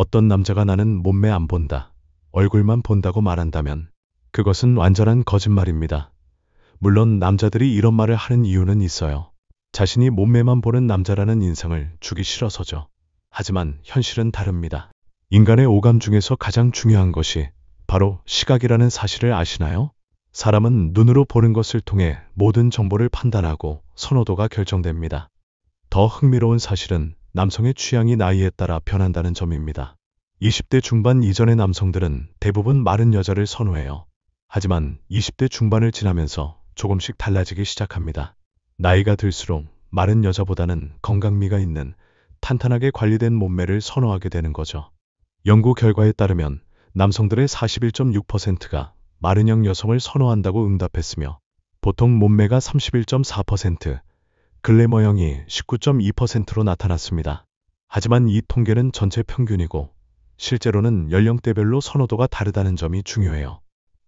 어떤 남자가 나는 몸매 안 본다, 얼굴만 본다고 말한다면 그것은 완전한 거짓말입니다. 물론 남자들이 이런 말을 하는 이유는 있어요. 자신이 몸매만 보는 남자라는 인상을 주기 싫어서죠. 하지만 현실은 다릅니다. 인간의 오감 중에서 가장 중요한 것이 바로 시각이라는 사실을 아시나요? 사람은 눈으로 보는 것을 통해 모든 정보를 판단하고 선호도가 결정됩니다. 더 흥미로운 사실은 남성의 취향이 나이에 따라 변한다는 점입니다. 20대 중반 이전의 남성들은 대부분 마른 여자를 선호해요. 하지만 20대 중반을 지나면서 조금씩 달라지기 시작합니다. 나이가 들수록 마른 여자보다는 건강미가 있는 탄탄하게 관리된 몸매를 선호하게 되는 거죠. 연구 결과에 따르면 남성들의 41.6%가 마른형 여성을 선호한다고 응답했으며 보통 몸매가 31.4%, 글래머형이 19.2%로 나타났습니다. 하지만 이 통계는 전체 평균이고 실제로는 연령대별로 선호도가 다르다는 점이 중요해요.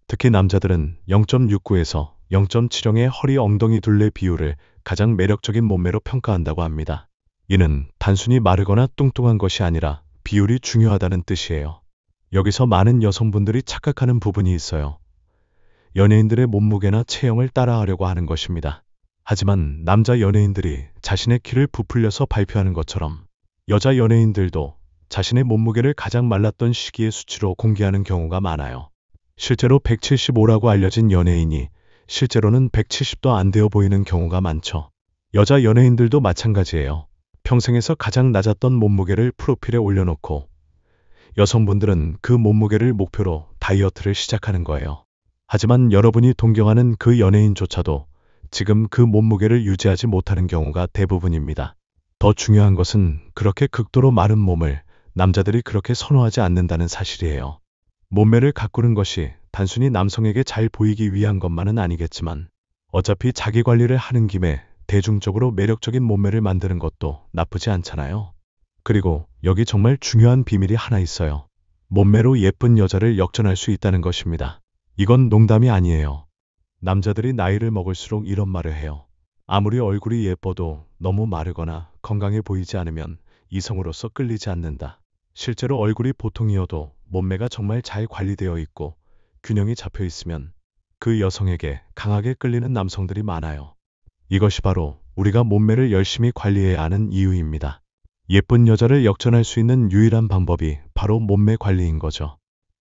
특히 남자들은 0.69에서 0.70의 허리 엉덩이 둘레 비율을 가장 매력적인 몸매로 평가한다고 합니다. 이는 단순히 마르거나 뚱뚱한 것이 아니라 비율이 중요하다는 뜻이에요. 여기서 많은 여성분들이 착각하는 부분이 있어요. 연예인들의 몸무게나 체형을 따라하려고 하는 것입니다. 하지만 남자 연예인들이 자신의 키를 부풀려서 발표하는 것처럼 여자 연예인들도 자신의 몸무게를 가장 말랐던 시기의 수치로 공개하는 경우가 많아요. 실제로 175라고 알려진 연예인이 실제로는 170도 안 되어 보이는 경우가 많죠. 여자 연예인들도 마찬가지예요. 평생에서 가장 낮았던 몸무게를 프로필에 올려놓고 여성분들은 그 몸무게를 목표로 다이어트를 시작하는 거예요. 하지만 여러분이 동경하는 그 연예인조차도 지금 그 몸무게를 유지하지 못하는 경우가 대부분입니다. 더 중요한 것은 그렇게 극도로 마른 몸을 남자들이 그렇게 선호하지 않는다는 사실이에요. 몸매를 가꾸는 것이 단순히 남성에게 잘 보이기 위한 것만은 아니겠지만 어차피 자기 관리를 하는 김에 대중적으로 매력적인 몸매를 만드는 것도 나쁘지 않잖아요. 그리고 여기 정말 중요한 비밀이 하나 있어요. 몸매로 예쁜 여자를 역전할 수 있다는 것입니다. 이건 농담이 아니에요. 남자들이 나이를 먹을수록 이런 말을 해요. 아무리 얼굴이 예뻐도 너무 마르거나 건강해 보이지 않으면 이성으로서 끌리지 않는다. 실제로 얼굴이 보통이어도 몸매가 정말 잘 관리되어 있고 균형이 잡혀 있으면 그 여성에게 강하게 끌리는 남성들이 많아요. 이것이 바로 우리가 몸매를 열심히 관리해야 하는 이유입니다. 예쁜 여자를 역전할 수 있는 유일한 방법이 바로 몸매 관리인 거죠.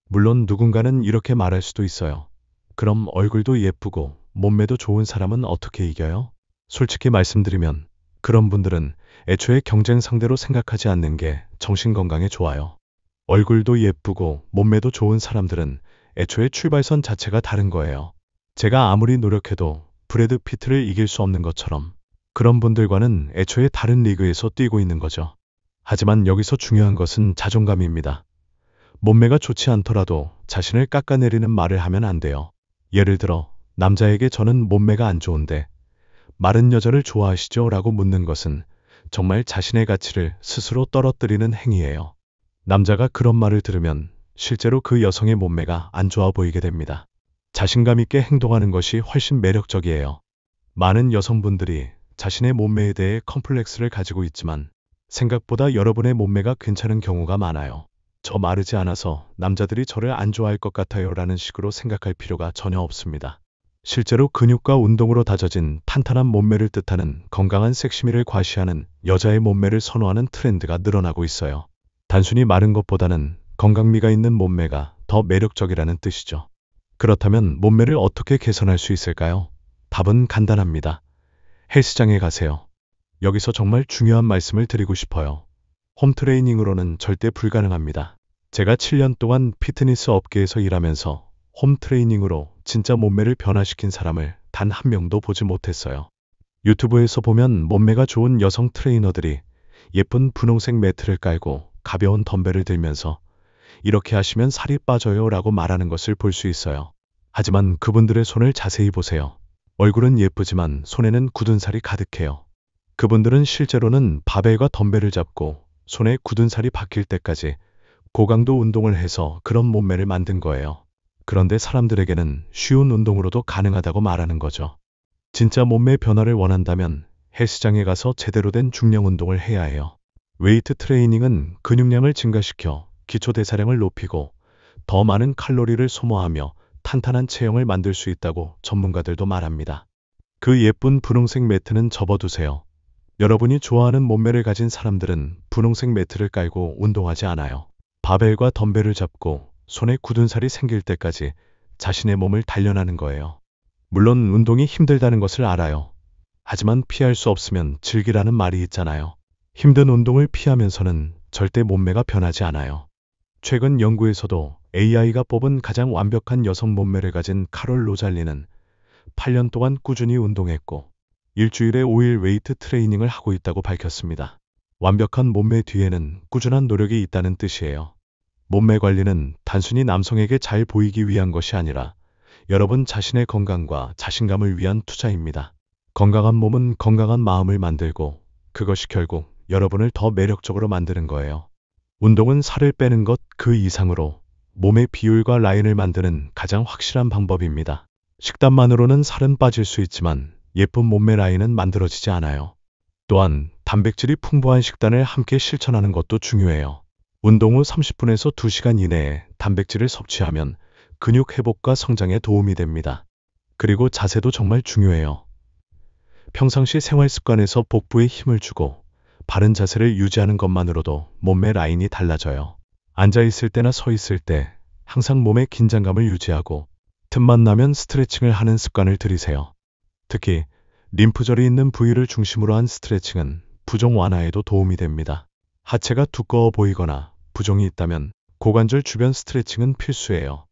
물론 누군가는 이렇게 말할 수도 있어요. 그럼 얼굴도 예쁘고 몸매도 좋은 사람은 어떻게 이겨요? 솔직히 말씀드리면 그런 분들은 애초에 경쟁 상대로 생각하지 않는 게 정신건강에 좋아요. 얼굴도 예쁘고 몸매도 좋은 사람들은 애초에 출발선 자체가 다른 거예요. 제가 아무리 노력해도 브래드 피트를 이길 수 없는 것처럼 그런 분들과는 애초에 다른 리그에서 뛰고 있는 거죠. 하지만 여기서 중요한 것은 자존감입니다. 몸매가 좋지 않더라도 자신을 깎아내리는 말을 하면 안 돼요. 예를 들어 남자에게 저는 몸매가 안 좋은데 마른 여자를 좋아하시죠? 라고 묻는 것은 정말 자신의 가치를 스스로 떨어뜨리는 행위예요. 남자가 그런 말을 들으면 실제로 그 여성의 몸매가 안 좋아 보이게 됩니다. 자신감 있게 행동하는 것이 훨씬 매력적이에요. 많은 여성분들이 자신의 몸매에 대해 컴플렉스를 가지고 있지만 생각보다 여러분의 몸매가 괜찮은 경우가 많아요. 저 마르지 않아서 남자들이 저를 안 좋아할 것 같아요 라는 식으로 생각할 필요가 전혀 없습니다. 실제로 근육과 운동으로 다져진 탄탄한 몸매를 뜻하는 건강한 섹시미를 과시하는 여자의 몸매를 선호하는 트렌드가 늘어나고 있어요. 단순히 마른 것보다는 건강미가 있는 몸매가 더 매력적이라는 뜻이죠. 그렇다면 몸매를 어떻게 개선할 수 있을까요? 답은 간단합니다. 헬스장에 가세요. 여기서 정말 중요한 말씀을 드리고 싶어요. 홈트레이닝으로는 절대 불가능합니다. 제가 7년 동안 피트니스 업계에서 일하면서 홈트레이닝으로 진짜 몸매를 변화시킨 사람을 단 한 명도 보지 못했어요. 유튜브에서 보면 몸매가 좋은 여성 트레이너들이 예쁜 분홍색 매트를 깔고 가벼운 덤벨을 들면서 이렇게 하시면 살이 빠져요 라고 말하는 것을 볼 수 있어요. 하지만 그분들의 손을 자세히 보세요. 얼굴은 예쁘지만 손에는 굳은 살이 가득해요. 그분들은 실제로는 바벨과 덤벨을 잡고 손에 굳은 살이 박힐 때까지 고강도 운동을 해서 그런 몸매를 만든 거예요. 그런데 사람들에게는 쉬운 운동으로도 가능하다고 말하는 거죠. 진짜 몸매 변화를 원한다면 헬스장에 가서 제대로 된 중량 운동을 해야 해요. 웨이트 트레이닝은 근육량을 증가시켜 기초 대사량을 높이고 더 많은 칼로리를 소모하며 탄탄한 체형을 만들 수 있다고 전문가들도 말합니다. 그 예쁜 분홍색 매트는 접어두세요. 여러분이 좋아하는 몸매를 가진 사람들은 분홍색 매트를 깔고 운동하지 않아요. 바벨과 덤벨을 잡고 손에 굳은 살이 생길 때까지 자신의 몸을 단련하는 거예요. 물론 운동이 힘들다는 것을 알아요. 하지만 피할 수 없으면 즐기라는 말이 있잖아요. 힘든 운동을 피하면서는 절대 몸매가 변하지 않아요. 최근 연구에서도 AI가 뽑은 가장 완벽한 여성 몸매를 가진 카롤 로잘리는 8년 동안 꾸준히 운동했고 일주일에 5일 웨이트 트레이닝을 하고 있다고 밝혔습니다. 완벽한 몸매 뒤에는 꾸준한 노력이 있다는 뜻이에요. 몸매 관리는 단순히 남성에게 잘 보이기 위한 것이 아니라 여러분 자신의 건강과 자신감을 위한 투자입니다. 건강한 몸은 건강한 마음을 만들고 그것이 결국 여러분을 더 매력적으로 만드는 거예요. 운동은 살을 빼는 것 그 이상으로 몸의 비율과 라인을 만드는 가장 확실한 방법입니다. 식단만으로는 살은 빠질 수 있지만 예쁜 몸매 라인은 만들어지지 않아요. 또한 단백질이 풍부한 식단을 함께 실천하는 것도 중요해요. 운동 후 30분에서 2시간 이내에 단백질을 섭취하면 근육 회복과 성장에 도움이 됩니다. 그리고 자세도 정말 중요해요. 평상시 생활 습관에서 복부에 힘을 주고 바른 자세를 유지하는 것만으로도 몸매 라인이 달라져요. 앉아 있을 때나 서 있을 때 항상 몸의 긴장감을 유지하고 틈만 나면 스트레칭을 하는 습관을 들이세요. 특히 림프절이 있는 부위를 중심으로 한 스트레칭은 부종 완화에도 도움이 됩니다. 하체가 두꺼워 보이거나 부종이 있다면 고관절 주변 스트레칭은 필수예요.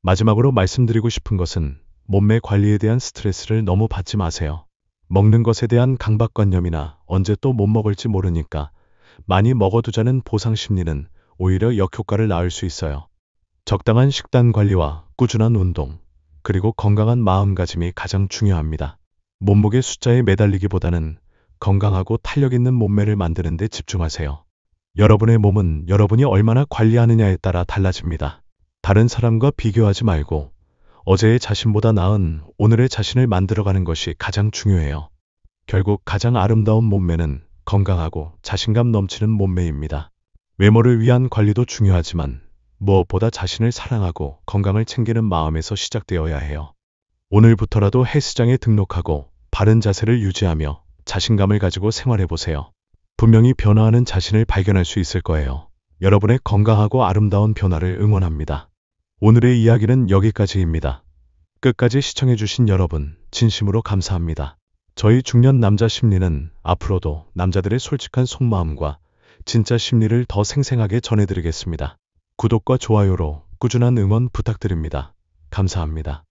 마지막으로 말씀드리고 싶은 것은 몸매 관리에 대한 스트레스를 너무 받지 마세요. 먹는 것에 대한 강박관념이나 언제 또 못 먹을지 모르니까 많이 먹어두자는 보상 심리는 오히려 역효과를 낳을 수 있어요. 적당한 식단 관리와 꾸준한 운동, 그리고 건강한 마음가짐이 가장 중요합니다. 몸무게 숫자에 매달리기보다는 건강하고 탄력 있는 몸매를 만드는 데 집중하세요. 여러분의 몸은 여러분이 얼마나 관리하느냐에 따라 달라집니다. 다른 사람과 비교하지 말고 어제의 자신보다 나은 오늘의 자신을 만들어가는 것이 가장 중요해요. 결국 가장 아름다운 몸매는 건강하고 자신감 넘치는 몸매입니다. 외모를 위한 관리도 중요하지만 무엇보다 자신을 사랑하고 건강을 챙기는 마음에서 시작되어야 해요. 오늘부터라도 헬스장에 등록하고 바른 자세를 유지하며 자신감을 가지고 생활해보세요. 분명히 변화하는 자신을 발견할 수 있을 거예요. 여러분의 건강하고 아름다운 변화를 응원합니다. 오늘의 이야기는 여기까지입니다. 끝까지 시청해주신 여러분 진심으로 감사합니다. 저희 중년 남자 심리는 앞으로도 남자들의 솔직한 속마음과 진짜 심리를 더 생생하게 전해드리겠습니다. 구독과 좋아요로 꾸준한 응원 부탁드립니다. 감사합니다.